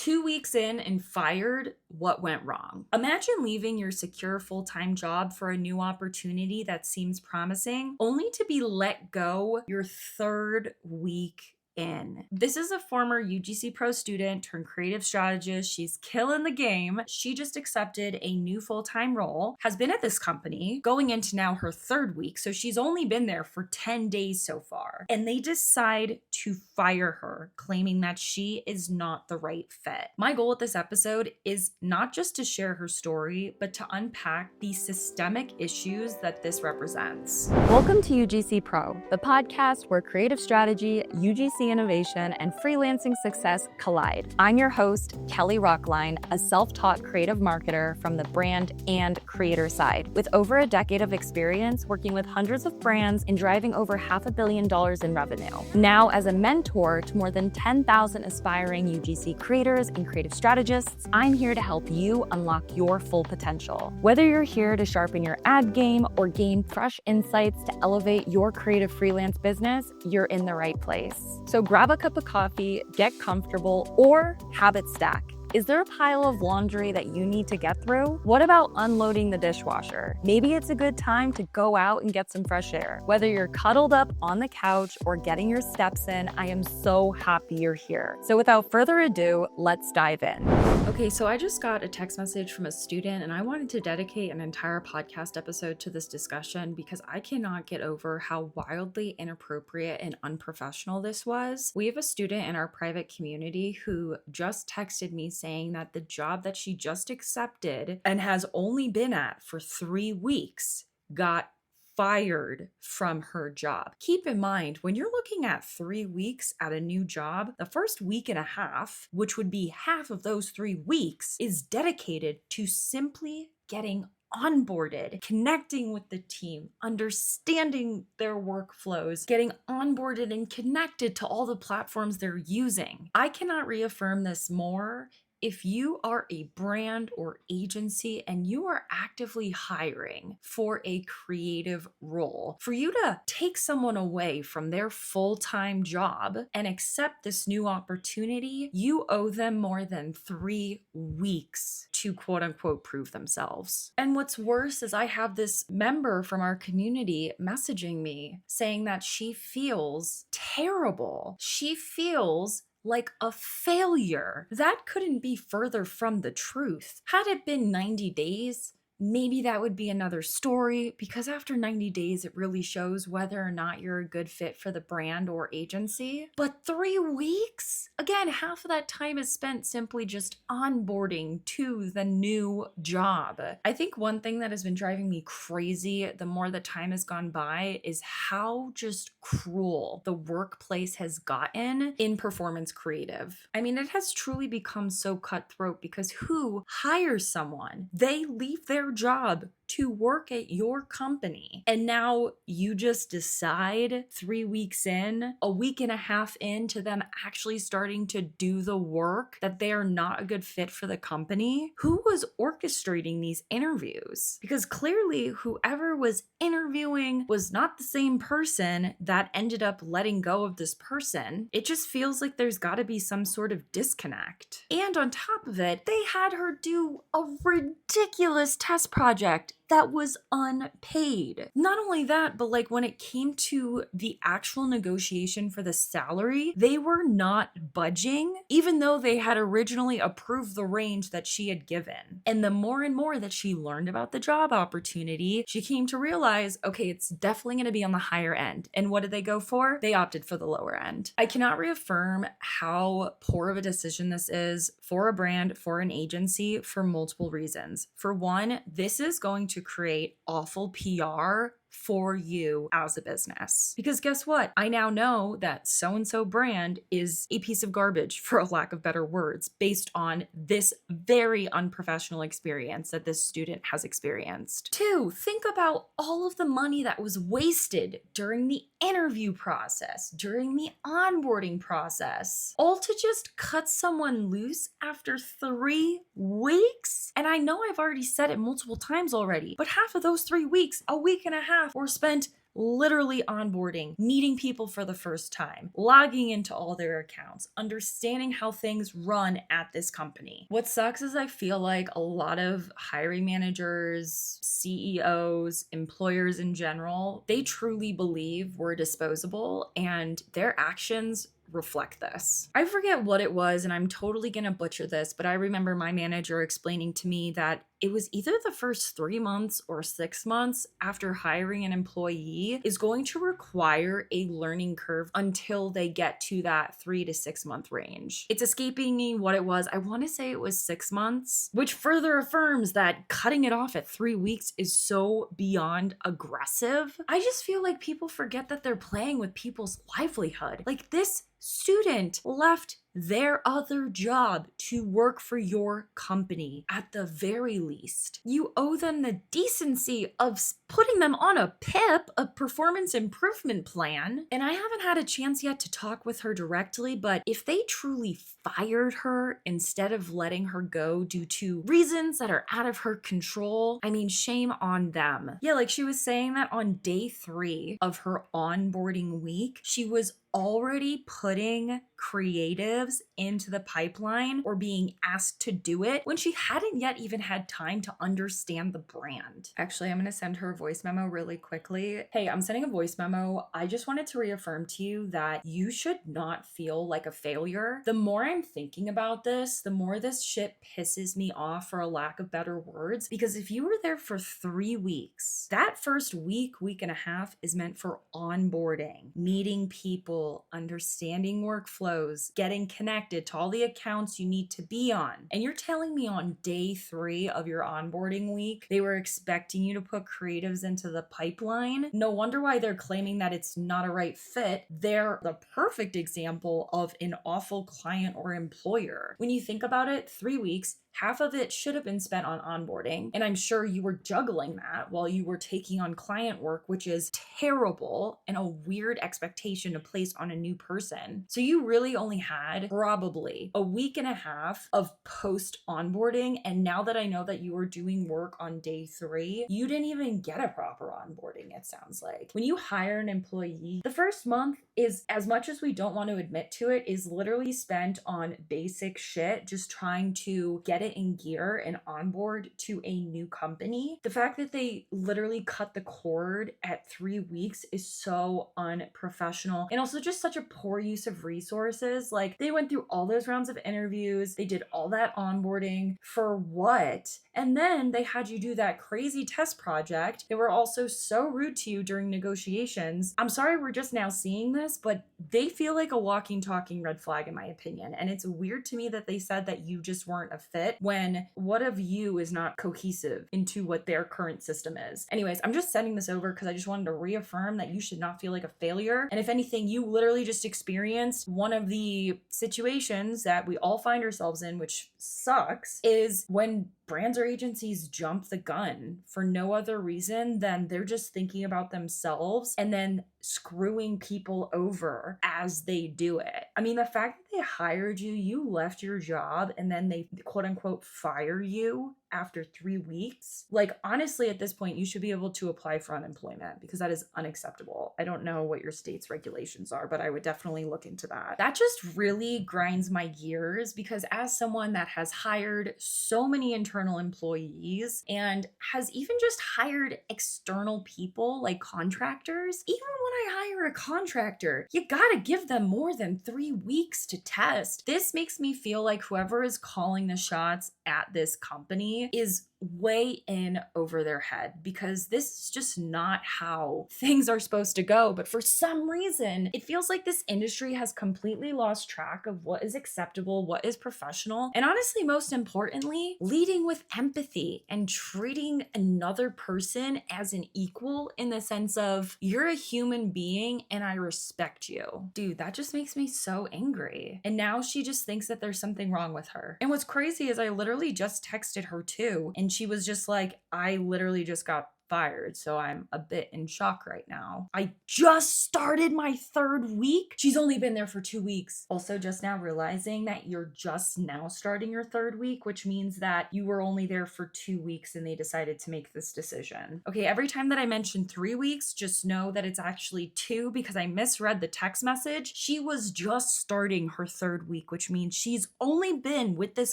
2 weeks in and fired, what went wrong? Imagine leaving your secure full-time job for a new opportunity that seems promising, only to be let go your third week in. This is a former UGC Pro student turned creative strategist. She's killing the game. She just accepted a new full-time role, has been at this company going into now her third week. So she's only been there for 10 days so far. And they decide to fire her, claiming that she is not the right fit. My goal with this episode is not just to share her story, but to unpack the systemic issues that this represents. Welcome to UGC Pro, the podcast where creative strategy, UGC innovation, and freelancing success collide. I'm your host, Kelly Rocklein, a self-taught creative marketer from the brand and creator side, with over a decade of experience working with hundreds of brands and driving over $500 million in revenue. Now, as a mentor to more than 10,000 aspiring UGC creators and creative strategists, I'm here to help you unlock your full potential. Whether you're here to sharpen your ad game or gain fresh insights to elevate your creative freelance business, you're in the right place. So grab a cup of coffee, get comfortable, or habit stack. Is there a pile of laundry that you need to get through? What about unloading the dishwasher? Maybe it's a good time to go out and get some fresh air. Whether you're cuddled up on the couch or getting your steps in, I am so happy you're here. So without further ado, let's dive in. Okay, so I just got a text message from a student and I wanted to dedicate an entire podcast episode to this discussion because I cannot get over how wildly inappropriate and unprofessional this was. We have a student in our private community who just texted me saying that the job that she just accepted and has only been at for 3 weeks got fired from her job. Keep in mind, when you're looking at 3 weeks at a new job, the first week and a half, which would be half of those 3 weeks, is dedicated to simply getting onboarded, connecting with the team, understanding their workflows, getting onboarded and connected to all the platforms they're using. I cannot reaffirm this more. If you are a brand or agency and you are actively hiring for a creative role, for you to take someone away from their full-time job and accept this new opportunity, you owe them more than 3 weeks to quote unquote prove themselves. And what's worse is I have this member from our community messaging me saying that she feels terrible. She feels like a failure. That couldn't be further from the truth. Had it been 90 days, maybe that would be another story, because after 90 days, it really shows whether or not you're a good fit for the brand or agency. But 3 weeks? Again, half of that time is spent simply just onboarding to the new job. I think one thing that has been driving me crazy the more the time has gone by is how just cruel the workplace has gotten in performance creative. I mean, it has truly become so cutthroat because who hires someone? They leave their job to work at your company. And now you just decide 3 weeks in, a week and a half into them actually starting to do the work that they are not a good fit for the company. Who was orchestrating these interviews? Because clearly whoever was interviewing was not the same person that ended up letting go of this person. It just feels like there's got to be some sort of disconnect. And on top of it, they had her do a ridiculous test project that was unpaid. Not only that, but like when it came to the actual negotiation for the salary, they were not budging, even though they had originally approved the range that she had given. And the more and more that she learned about the job opportunity, she came to realize, okay, it's definitely going to be on the higher end. And what did they go for? They opted for the lower end. I cannot reaffirm how poor of a decision this is for a brand, for an agency, for multiple reasons. For one, this is going to create awful PR for you as a business. Because guess what? I now know that so-and-so brand is a piece of garbage, for a lack of better words, based on this very unprofessional experience that this student has experienced. 2, think about all of the money that was wasted during the interview process, during the onboarding process, all to just cut someone loose after 3 weeks? And I know I've already said it multiple times already, but half of those 3 weeks, a week and a half, were spent literally onboarding, meeting people for the first time, logging into all their accounts, understanding how things run at this company. What sucks is I feel like a lot of hiring managers, CEOs, employers in general, they truly believe we're disposable, and their actions reflect this. I forget what it was, and I'm totally gonna butcher this, but I remember my manager explaining to me that it was either the first 3 months or 6 months after hiring an employee is going to require a learning curve until they get to that 3 to 6 month range. It's escaping me what it was. I want to say it was 6 months, which further affirms that cutting it off at 3 weeks is so beyond aggressive. I just feel like people forget that they're playing with people's livelihood. Like, this student left their other job to work for your company at the very least. You owe them the decency of putting them on a PIP, a performance improvement plan. And I haven't had a chance yet to talk with her directly, but if they truly fired her instead of letting her go due to reasons that are out of her control, I mean, shame on them. Yeah, like she was saying that on day 3 of her onboarding week, she was already putting creatives into the pipeline or being asked to do it when she hadn't yet even had time to understand the brand. Actually, I'm going to send her a voice memo really quickly. Hey, I'm sending a voice memo. I just wanted to reaffirm to you that you should not feel like a failure. The more I'm thinking about this, the more this shit pisses me off, for a lack of better words, because if you were there for 3 weeks, that first week and a half is meant for onboarding, meeting people, understanding workflows, getting connected to all the accounts you need to be on. And you're telling me on day 3 of your onboarding week, they were expecting you to put creatives into the pipeline? No wonder why they're claiming that it's not a right fit. They're the perfect example of an awful client or employer. When you think about it, 3 weeks, half of it should have been spent on onboarding. And I'm sure you were juggling that while you were taking on client work, which is terrible and a weird expectation to place on a new person. So you really only had probably a week and a half of post onboarding. And now that I know that you were doing work on day 3, you didn't even get a proper onboarding, it sounds like. When you hire an employee, the first month is, as much as we don't want to admit to it, is literally spent on basic shit, just trying to get it in gear and onboard to a new company. The fact that they literally cut the cord at 3 weeks is so unprofessional, and also just such a poor use of resources. Like, they went through all those rounds of interviews, they did all that onboarding for what? And then they had you do that crazy test project. They were also so rude to you during negotiations. I'm sorry we're just now seeing this, but they feel like a walking, talking red flag, in my opinion. And it's weird to me that they said that you just weren't a fit, when what of you is not cohesive into what their current system is. Anyways, I'm just sending this over because I just wanted to reaffirm that you should not feel like a failure. And if anything, you literally just experienced one of the situations that we all find ourselves in, which sucks, is when brands or agencies jump the gun for no other reason than they're just thinking about themselves and then screwing people over as they do it. I mean, the fact that they hired you, you left your job, and then they quote unquote fire you after 3 weeks. Like, honestly, at this point, you should be able to apply for unemployment, because that is unacceptable. I don't know what your state's regulations are, but I would definitely look into that. That just really grinds my gears, because as someone that has hired so many internal employees and has even just hired external people like contractors, even when I hire a contractor, you gotta give them more than 3 weeks to test. This makes me feel like whoever is calling the shots at this company is way in over their head, because this is just not how things are supposed to go. But for some reason, it feels like this industry has completely lost track of what is acceptable, what is professional, and honestly, most importantly, leading with empathy and treating another person as an equal, in the sense of, you're a human being and I respect you. Dude, that just makes me so angry. And now she just thinks that there's something wrong with her. And what's crazy is I literally just texted her too, and she was just like, I literally just got fired. So I'm a bit in shock right now. I just started my 3rd week. She's only been there for 2 weeks. Also, just now realizing that you're just now starting your 3rd week, which means that you were only there for 2 weeks and they decided to make this decision. Okay, every time that I mention 3 weeks, just know that it's actually 2 because I misread the text message. She was just starting her 3rd week, which means she's only been with this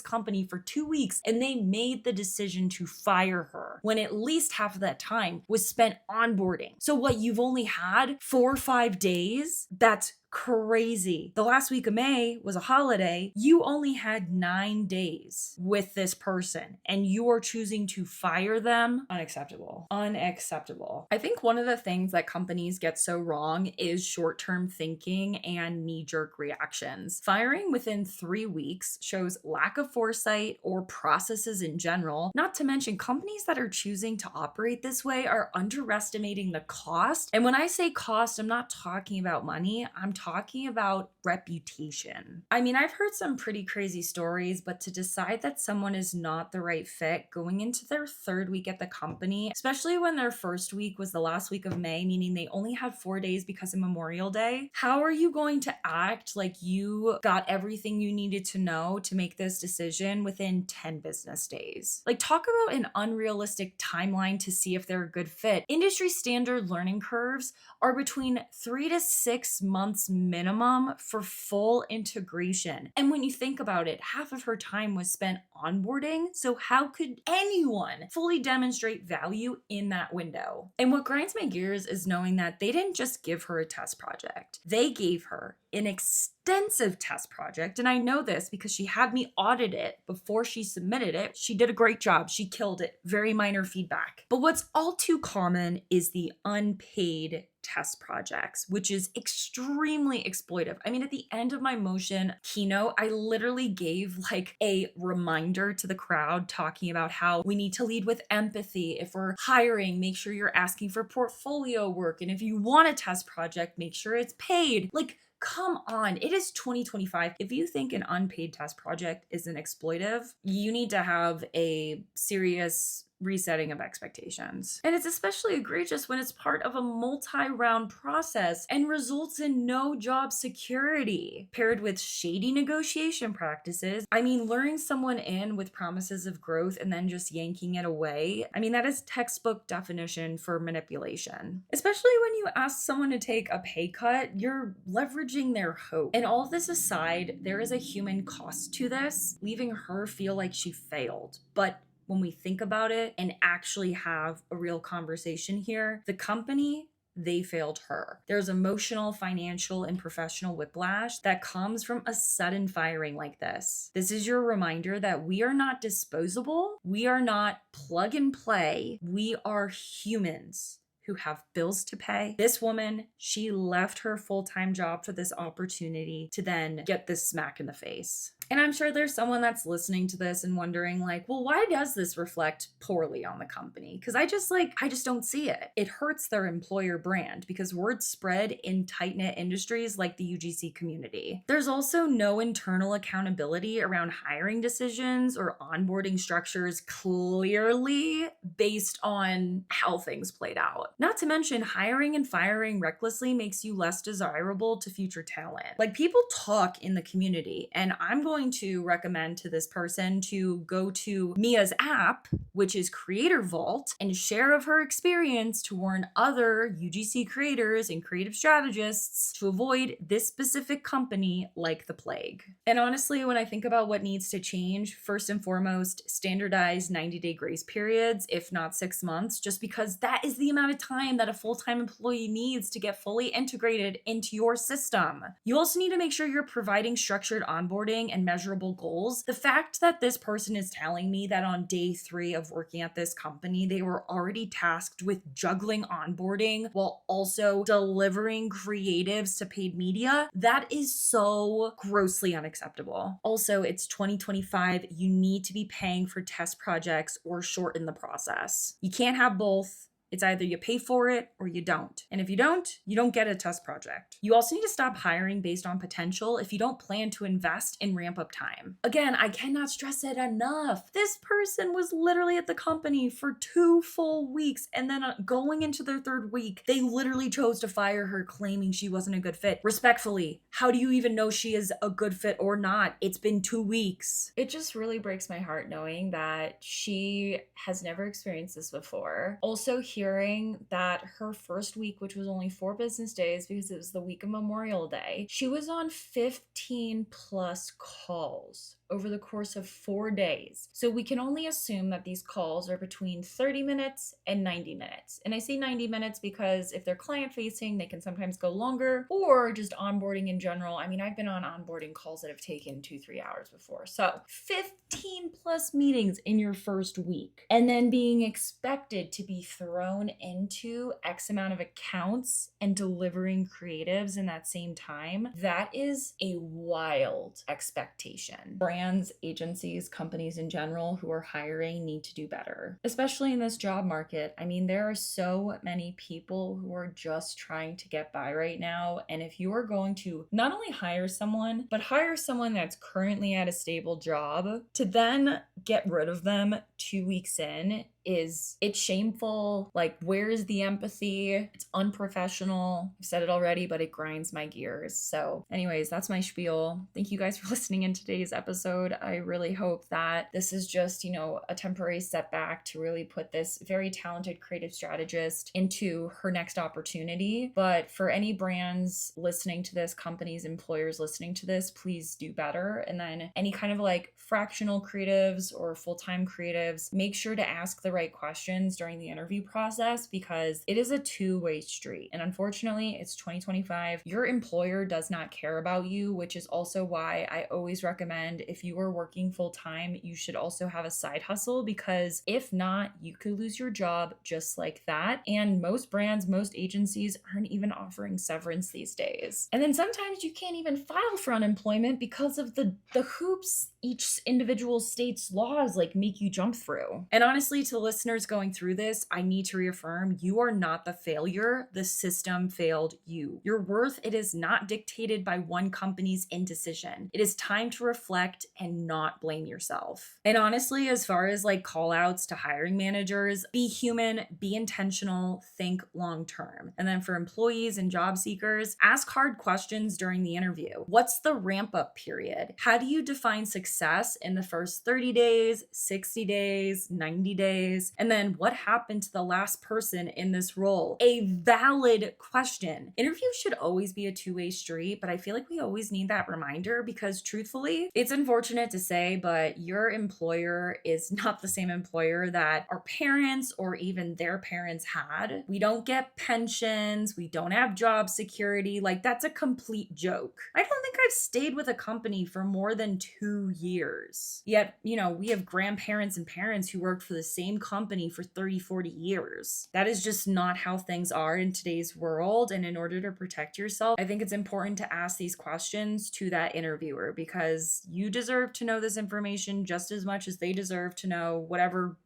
company for 2 weeks and they made the decision to fire her when at least half of that time was spent onboarding. So what, you've only had 4 or 5 days? That's crazy. The last week of May was a holiday. You only had 9 days with this person and you are choosing to fire them. Unacceptable. Unacceptable. I think one of the things that companies get so wrong is short-term thinking and knee-jerk reactions. Firing within 3 weeks shows lack of foresight or processes in general. Not to mention, companies that are choosing to operate this way are underestimating the cost. And when I say cost, I'm not talking about money. I'm talking about reputation. I mean, I've heard some pretty crazy stories, but to decide that someone is not the right fit going into their 3rd week at the company, especially when their 1st week was the last week of May, meaning they only had 4 days because of Memorial Day, how are you going to act like you got everything you needed to know to make this decision within 10 business days? Like, talk about an unrealistic timeline to see if they're a good fit. Industry standard learning curves are between 3 to 6 months minimum for full integration. And when you think about it, half of her time was spent onboarding. So how could anyone fully demonstrate value in that window? And what grinds my gears is knowing that they didn't just give her a test project. They gave her an extensive test project. And I know this because she had me audit it before she submitted it. She did a great job. She killed it. Very minor feedback. But what's all too common is the unpaid test projects, which is extremely exploitive. I mean, at the end of my motion keynote, I literally gave like a reminder to the crowd talking about how we need to lead with empathy. If we're hiring, make sure you're asking for portfolio work. And if you want a test project, make sure it's paid. Like, come on, it is 2025. If you think an unpaid test project is an exploitive, you need to have a serious resetting of expectations. And it's especially egregious when it's part of a multi-round process and results in no job security, paired with shady negotiation practices. I mean, luring someone in with promises of growth and then just yanking it away. I mean, that is textbook definition for manipulation. Especially when you ask someone to take a pay cut, you're leveraging their hope. And all of this aside, there is a human cost to this, leaving her feel like she failed. But when we think about it and actually have a real conversation here, the company, they failed her. There's emotional, financial, and professional whiplash that comes from a sudden firing like this. This is your reminder that we are not disposable. We are not plug and play. We are humans who have bills to pay. This woman, she left her full-time job for this opportunity to then get this smack in the face. And I'm sure there's someone that's listening to this and wondering like, well, why does this reflect poorly on the company? Because I just don't see it. It hurts their employer brand because word spread in tight-knit industries like the UGC community. There's also no internal accountability around hiring decisions or onboarding structures clearly based on how things played out. Not to mention, hiring and firing recklessly makes you less desirable to future talent. Like, people talk in the community, and I'm going to recommend to this person to go to Mia's app, which is Creator Vault, and share of her experience to warn other UGC creators and creative strategists to avoid this specific company like the plague. And honestly, when I think about what needs to change, first and foremost, standardized 90-day grace periods, if not 6 months, just because that is the amount of time that a full-time employee needs to get fully integrated into your system. You also need to make sure you're providing structured onboarding and measurable goals. The fact that this person is telling me that on day 3 of working at this company, they were already tasked with juggling onboarding while also delivering creatives to paid media, that is so grossly unacceptable. Also, it's 2025. You need to be paying for test projects or shorten the process. You can't have both. It's either you pay for it or you don't. And if you don't get a test project. You also need to stop hiring based on potential if you don't plan to invest in ramp up time. Again, I cannot stress it enough. This person was literally at the company for 2 full weeks, and then going into their 3rd week, they literally chose to fire her claiming she wasn't a good fit. Respectfully, how do you even know she is a good fit or not? It's been 2 weeks. It just really breaks my heart knowing that she has never experienced this before. Also hearing that her first week, which was only 4 business days because it was the week of Memorial Day, she was on 15 plus calls over the course of 4 days. So we can only assume that these calls are between 30 minutes and 90 minutes. And I say 90 minutes because if they're client facing, they can sometimes go longer, or just onboarding in general. I mean, I've been on onboarding calls that have taken 2-3 hours before. So 15 plus meetings in your first week, and then being expected to be thrown into X amount of accounts and delivering creatives in that same time. That is a wild expectation. Brands, agencies, companies in general who are hiring need to do better, especially in this job market. I mean, there are so many people who are just trying to get by right now. And if you are going to not only hire someone, but hire someone that's currently at a stable job, to then get rid of them 2 weeks in, it's shameful. Like, where is the empathy? It's unprofessional. I've said it already, but it grinds my gears. So anyways, that's my spiel. Thank you guys for listening in today's episode. I really hope that this is just, a temporary setback to really put this very talented creative strategist into her next opportunity. But for any brands listening to this, companies, employers listening to this, please do better. And then any kind of like fractional creatives or full-time creatives, make sure to ask the right questions during the interview process, because it is a two-way street. And unfortunately, it's 2025. Your employer does not care about you, which is also why I always recommend, if you are working full-time, you should also have a side hustle, because if not, you could lose your job just like that. And most brands, most agencies aren't even offering severance these days. And then sometimes you can't even file for unemployment because of the hoops each individual state's laws like make you jump through. And honestly, to listeners going through this, I need to reaffirm, you are not the failure. The system failed you. Your worth, it is not dictated by one company's indecision. It is time to reflect and not blame yourself. And honestly, as far as like call outs to hiring managers, be human, be intentional, think long term. And then for employees and job seekers, ask hard questions during the interview. What's the ramp up period? How do you define success in the first 30 days, 60 days, 90 days? And then what happened to the last person in this role? A valid question. Interviews should always be a two-way street, but I feel like we always need that reminder, because truthfully, it's unfortunate to say, but your employer is not the same employer that our parents or even their parents had. We don't get pensions. We don't have job security. Like, that's a complete joke. I don't think I've stayed with a company for more than 2 years. Yet, we have grandparents and parents who worked for the same company for 30, 40 years. That is just not how things are in today's world. And in order to protect yourself, I think it's important to ask these questions to that interviewer, because you deserve to know this information just as much as they deserve to know whatever,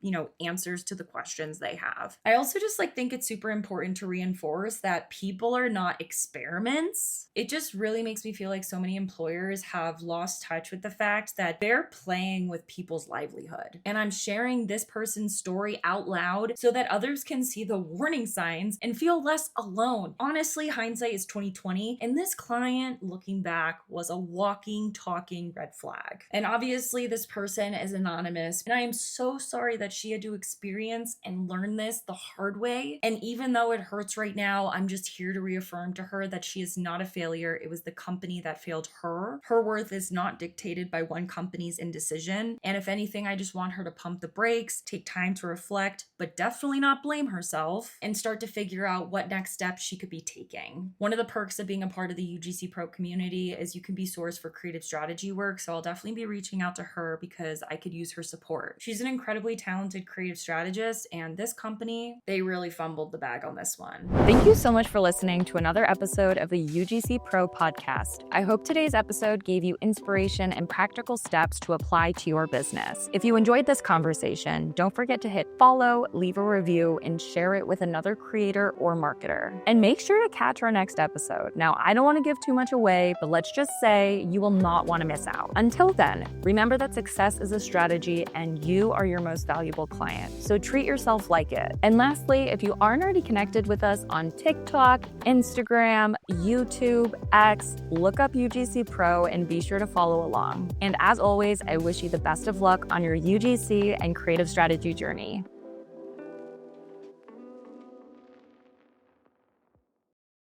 answers to the questions they have. I also just think it's super important to reinforce that people are not experiments. It just really makes me feel like so many employers have lost touch with the fact that they're playing with people's livelihood. And I'm sharing this person's story out loud so that others can see the warning signs and feel less alone. Honestly, hindsight is 2020, and this client, looking back, was a walking, talking red flag. And obviously this person is anonymous, and I am so sorry that she had to experience and learn this the hard way. And even though it hurts right now, I'm just here to reaffirm to her that she is not a failure. It was the company that failed her. Her worth is not dictated by one company's indecision. And if anything, I just want her to pump the brakes, take time to reflect, but definitely not blame herself, and start to figure out what next steps she could be taking. One of the perks of being a part of the UGC Pro community is you can be sourced for creative strategy work. So I'll definitely be reaching out to her because I could use her support. She's an incredibly talented creative strategist, and this company, they really fumbled the bag on this one. Thank you so much for listening to another episode of the UGC Pro Podcast. I hope today's episode gave you inspiration and practical steps to apply to your business. If you enjoyed this conversation, don't forget to hit follow, leave a review, and share it with another creator or marketer. And make sure to catch our next episode. Now, I don't want to give too much away, but let's just say you will not want to miss out. Until then, remember that success is a strategy and you are your most valuable client. So treat yourself like it. And lastly, if you aren't already connected with us on TikTok, Instagram, YouTube, X, look up UGC Pro and be sure to follow along. And as always, I wish you the best of luck on your UGC and creative strategy journey.